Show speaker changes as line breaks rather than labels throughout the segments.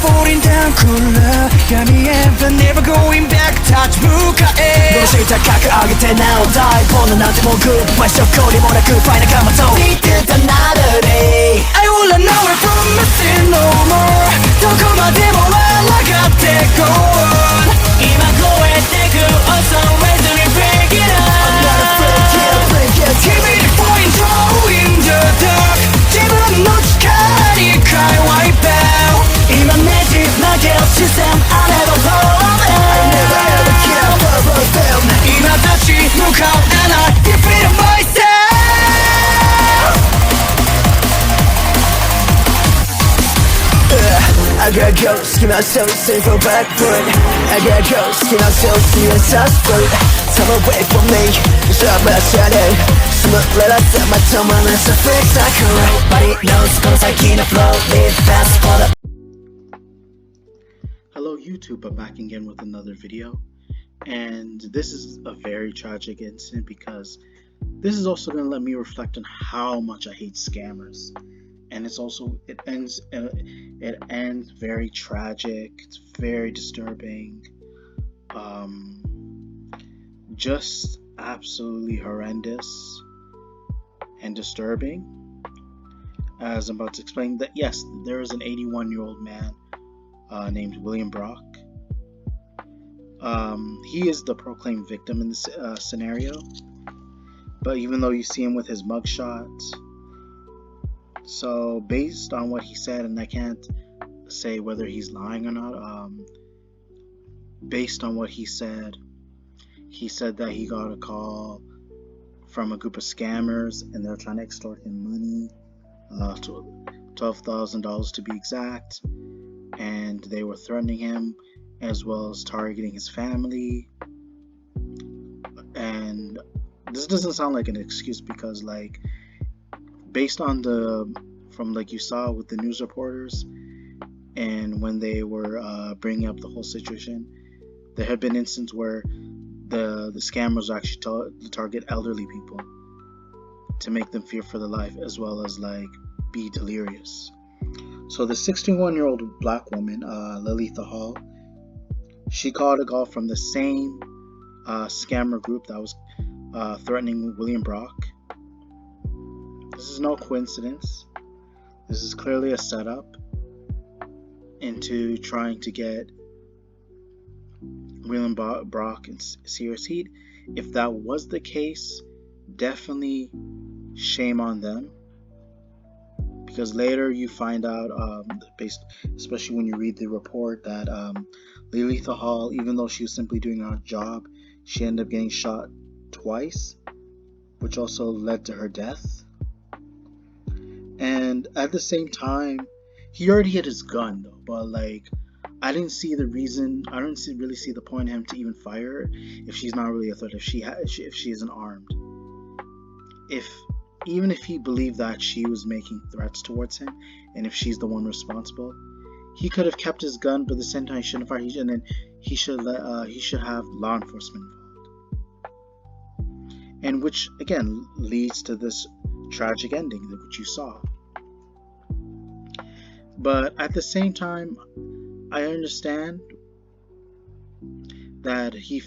falling down cooler闇へ but never going back touch 向かえどうして高く上げてなお大ボーナなんてもうグッバイ証拠にもなくファイナカマと Need another day I wanna know it from missing no more どこまでも抗ってこう今超えてく Also ready to break it up I'm not afraid, yeah, break it Give me the point, throw in the dark 自分の力に変え wipe out 今ねじ曲げる視線 I never fall I never ever care for them 今立ち向かう and I defeat myself I got ghosts, keep myself safe from back foot I got ghosts, keep myself safe and suspect Come away from me, stop my shadow Smooth, let us set my tongue on this fix I can Nobody knows, cause I can't flow Live fast for the
Hello YouTube, I'm back again with another video. And this is a very tragic incident because this is also going to let me reflect on how much I hate scammers. And it ends very tragic. It's very disturbing. Just absolutely horrendous and disturbing. As I'm about to explain that, yes, there is an 81-year-old man named William Brock. He is the proclaimed victim in this scenario. But even though you see him with his mugshot, so based on what he said, and I can't say whether he's lying or not, based on what he said that he got a call from a group of scammers and they're trying to extort him money, $12,000 to be exact, and they were threatening him as well as targeting his family. And this doesn't sound like an excuse because, like, based on from like you saw with the news reporters and when they were bringing up the whole situation, there have been instances where the scammers actually target elderly people to make them fear for their life as well as like be delirious. So the 61-year-old black woman, Loletha Hall, she called a call from the same scammer group that was threatening William Brock. This is no coincidence. This is clearly a setup into trying to get William Brock in serious heat. If that was the case, definitely shame on them. Because later you find out, especially when you read the report, that Loletha Hall, even though she was simply doing her job, she ended up getting shot twice, which also led to her death. And at the same time, he already had his gun though, but like I didn't see the reason. I don't really see the point in him to even fire her if she's not really a threat. If she isn't armed. Even if he believed that she was making threats towards him, and if she's the one responsible, he could have kept his gun, but at the same time he shouldn't fire. And then he should have law enforcement involved, and which again leads to this tragic ending which you saw. But at the same time, I understand that he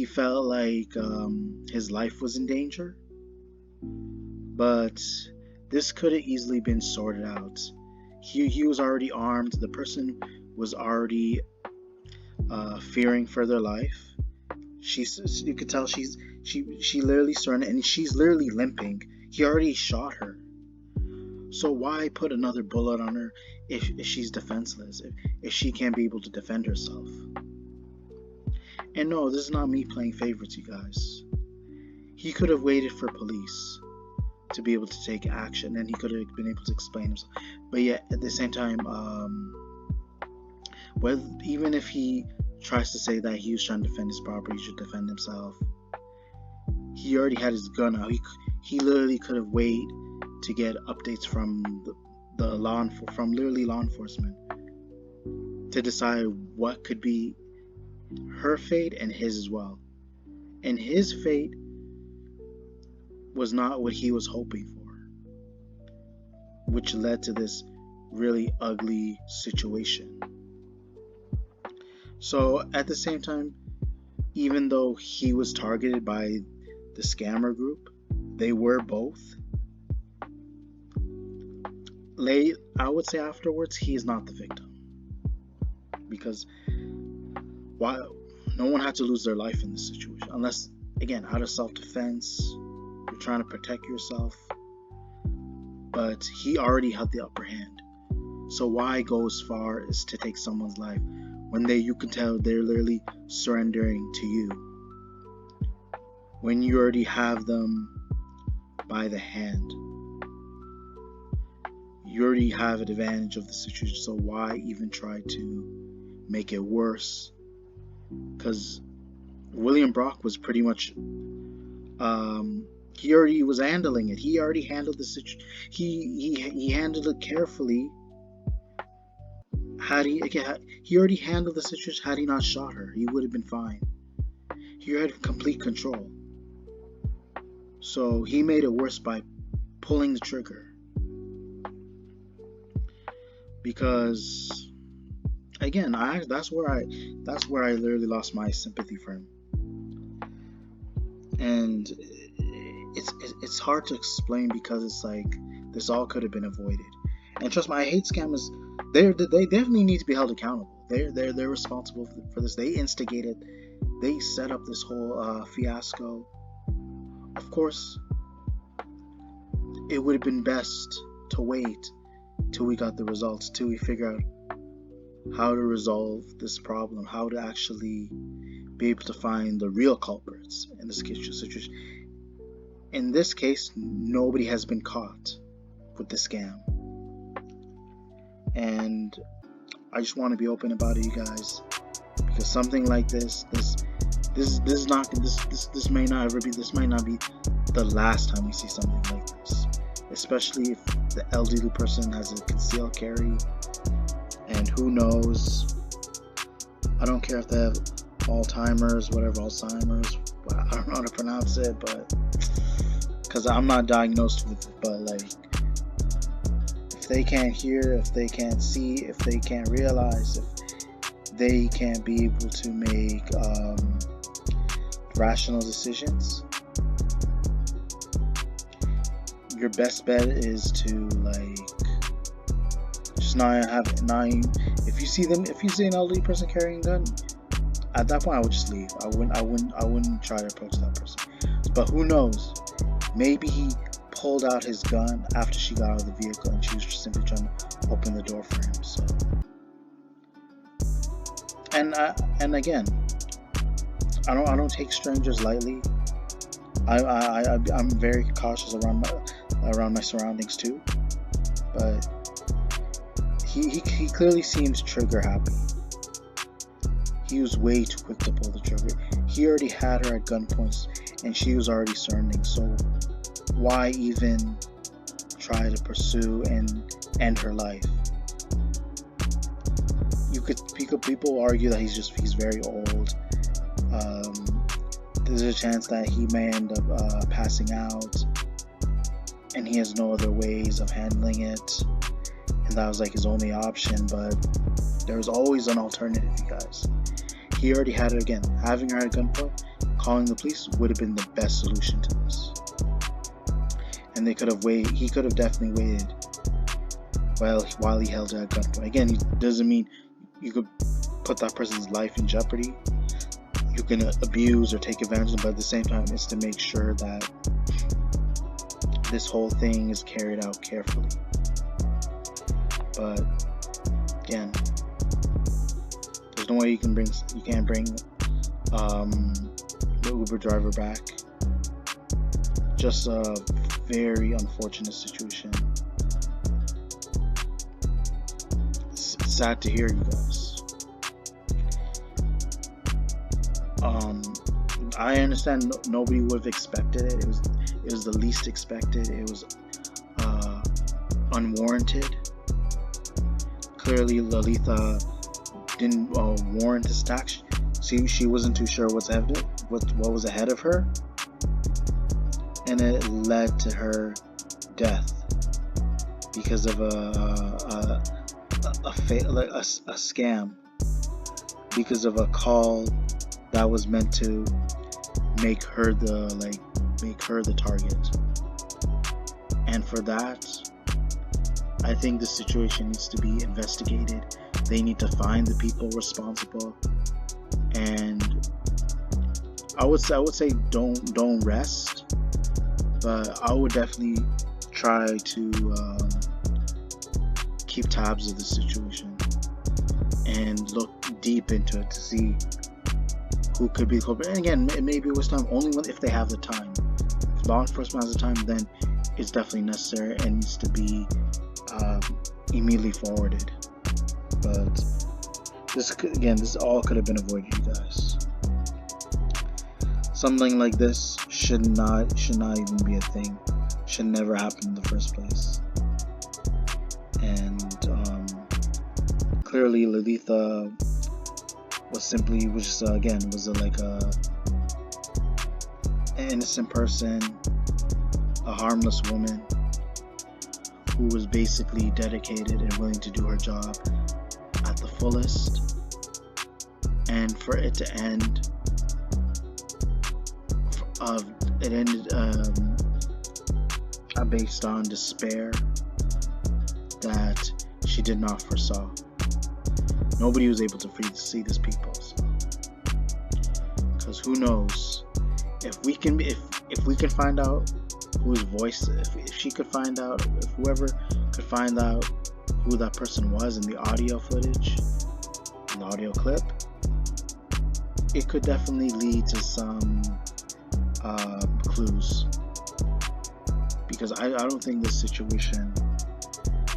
felt like his life was in danger, but this could have easily been sorted out. He was already armed. The person was already fearing for their life. You could tell she literally surrendered, and she's literally limping. He already shot her. So why put another bullet on her if she's defenseless, if she can't be able to defend herself? And no, this is not me playing favorites, you guys. He could have waited for police to be able to take action, and he could have been able to explain himself. But yet, at the same time, even if he tries to say that he was trying to defend his property, he should defend himself, he already had his gun out. He literally could have waited to get updates from law enforcement to decide what could be her fate and his as well. And his fate was not what he was hoping for, which led to this really ugly situation. So at the same time, even though he was targeted by the scammer group, they were both. I would say afterwards, he is not the victim, because why? No one had to lose their life in this situation, unless, again, out of self-defense, you're trying to protect yourself. But he already had the upper hand. So why go as far as to take someone's life when you can tell they're literally surrendering to you, when you already have them by the hand? You already have an advantage of the situation, so why even try to make it worse? Because William Brock was pretty much, he already was handling it. He already handled the situation. He handled it carefully. He already handled the situation. Had he not shot her, he would have been fine. He had complete control. So he made it worse by pulling the trigger. Because, again, that's where I literally lost my sympathy for him. And it's hard to explain, because it's like this all could have been avoided. And trust me, I hate scammers. They definitely need to be held accountable. They're responsible for this. They instigated. They set up this whole fiasco. Of course, it would have been best to wait till we got the results, till we figure out how to resolve this problem, how to actually be able to find the real culprits in this situation. In this case, nobody has been caught with the scam, and I just want to be open about it, you guys, because something like this may not be the last time we see something like this, especially if the elderly person has a concealed carry. And who knows, I don't care if they have Alzheimer's, I don't know how to pronounce it, but because I'm not diagnosed with it, but like, if they can't hear, if they can't see, if they can't realize, if they can't be able to make rational decisions, your best bet is to just if you see an elderly person carrying a gun, at that point I would just leave. I wouldn't try to approach that person. But who knows? Maybe he pulled out his gun after she got out of the vehicle and she was just simply trying to open the door for him. So, and again, I don't take strangers lightly. I'm very cautious around my surroundings too. But he clearly seems trigger happy. He was way too quick to pull the trigger. He already had her at gunpoint and she was already surrendering. So why even try to pursue and end her life? People argue that he's very old. There's a chance that he may end up passing out, and he has no other ways of handling it, and that was like his only option. But there was always an alternative, you guys. He already had it again. Having her at gunpoint, calling the police would have been the best solution to this. And they could have waited. He could have definitely waited while he held her at gunpoint. Again, it doesn't mean you could put that person's life in jeopardy. You can abuse or take advantage of them, but at the same time, it's to make sure that this whole thing is carried out carefully. But again, there's no way you can't bring the Uber driver back. Just a very unfortunate situation. It's sad to hear, you guys. I understand nobody would have expected it. It was the least expected. It was unwarranted. Clearly, Loletha didn't warrant this attack. She wasn't too sure what was ahead of her, and it led to her death because of a scam. because of a call that was meant to make her the target. And for that, I think the situation needs to be investigated. They need to find the people responsible, and I would say don't rest, but I would definitely try to keep tabs of the situation and look deep into it to see who could be the culprit. And again, maybe it was time only if they have the time. If law enforcement has the time, then it's definitely necessary and needs to be immediately forwarded. But this all could have been avoided, you guys. Something like this should not even be a thing. Should never happen in the first place. And clearly, Loletha was an innocent person, a harmless woman who was basically dedicated and willing to do her job at the fullest. And for it to end, it ended based on despair that she did not foresaw. Nobody was able to see this people, because who knows if we can find out whose voice, if she could find out, if whoever could find out who that person was in the audio footage, in the audio clip, it could definitely lead to some clues, because I don't think this situation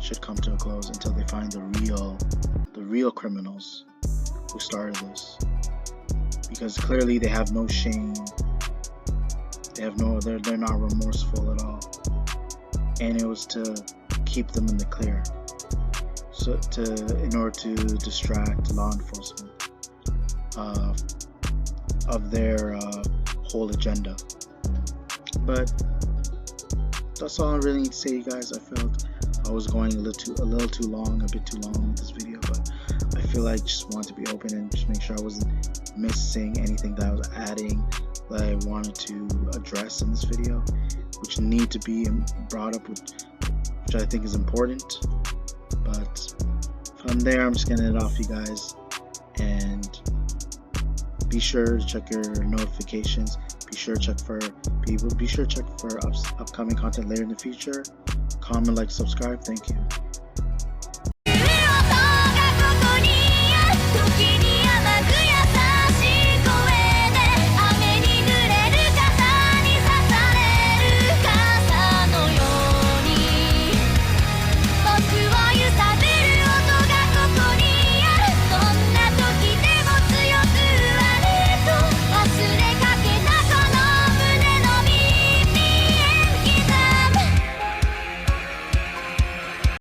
should come to a close until they find the real criminals who started this, because clearly they have no shame, they're not remorseful at all, and it was to keep them in the clear, so in order to distract law enforcement of their whole agenda. But that's all I really need to say, you guys. I felt I was going a bit too long with this video, but I feel like just wanted to be open and just make sure I wasn't missing anything that I was adding that I wanted to address in this video, which need to be brought up, which I think is important. But from there, I'm just gonna end it off, you guys, and be sure to check your notifications. Be sure to check for upcoming content later in the future. Comment, like, subscribe. Thank you.